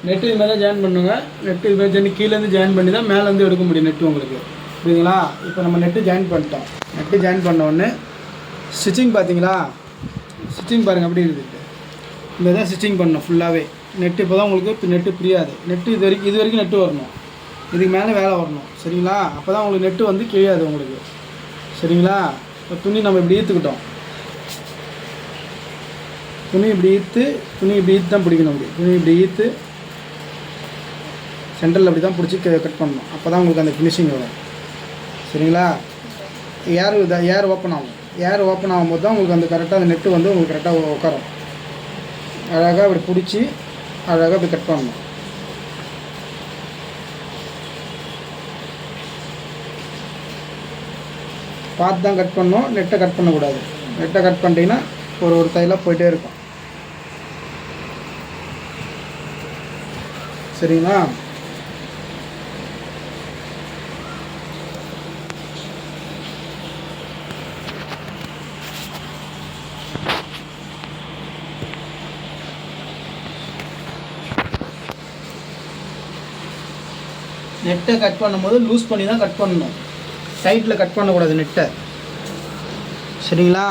Net இது மாதிரி தான் ஜாயின் பண்ணுங்க. நெட்டு இது மாதிரி கீழேருந்து ஜாயின் பண்ணி தான் மேலேருந்து எடுக்க முடியும் நெட்டு உங்களுக்கு. புரியுதுங்களா? இப்போ நம்ம நெட்டு ஜாயின் பண்ணிட்டோம். நெட்டு ஜாயின் பண்ண உடனே ஸ்டிச்சிங் பார்த்தீங்களா? ஸ்டிச்சிங் பாருங்கள் அப்படி இருக்குது. இந்த தான் ஸ்டிச்சிங் பண்ணணும் ஃபுல்லாகவே. நெட்டு இப்போ தான் உங்களுக்கு இப்போ நெட்டு பிரியாது. நெட்டு இது வரைக்கும் நெட்டு வரணும். இதுக்கு மேலே வேலை வரணும். சரிங்களா? அப்போ தான் உங்களுக்கு நெட்டு வந்து கிழியாது உங்களுக்கு. சரிங்களா? இப்போ துணி நம்ம இப்படி ஈர்த்துக்கிட்டோம். துணி இப்படி ஈர்த்து தான் பிடிக்கணும். அப்படி துணி இப்படி ஈர்த்து சென்டரில் அப்படி தான் பிடிச்சி கட் பண்ணணும். அப்போ தான் உங்களுக்கு அந்த ஃபினிஷிங் வரும். சரிங்களா? ஏர் ஓப்பன் ஆகும். ஏர் ஓப்பன் ஆகும்போது தான் உங்களுக்கு அந்த கரெக்டாக அந்த நெட்டு வந்து உங்களுக்கு கரெக்டாக உட்காரும். அழகாக அப்படி பிடிச்சி அழகாக அப்படி கட் பண்ணணும். பார்த்து தான் கட் பண்ணணும். நெட்டை கட் பண்ணக்கூடாது. நெட்டை கட் பண்ணிட்டீங்கன்னா ஒரு தையலாக போயிட்டே இருக்கும். சரிங்களா? நெட்டை கட் பண்ணும்போது லூஸ் பண்ணி தான் கட் பண்ணணும். டைட்டில் கட் பண்ணக்கூடாது நெட்டை. சரிங்களா?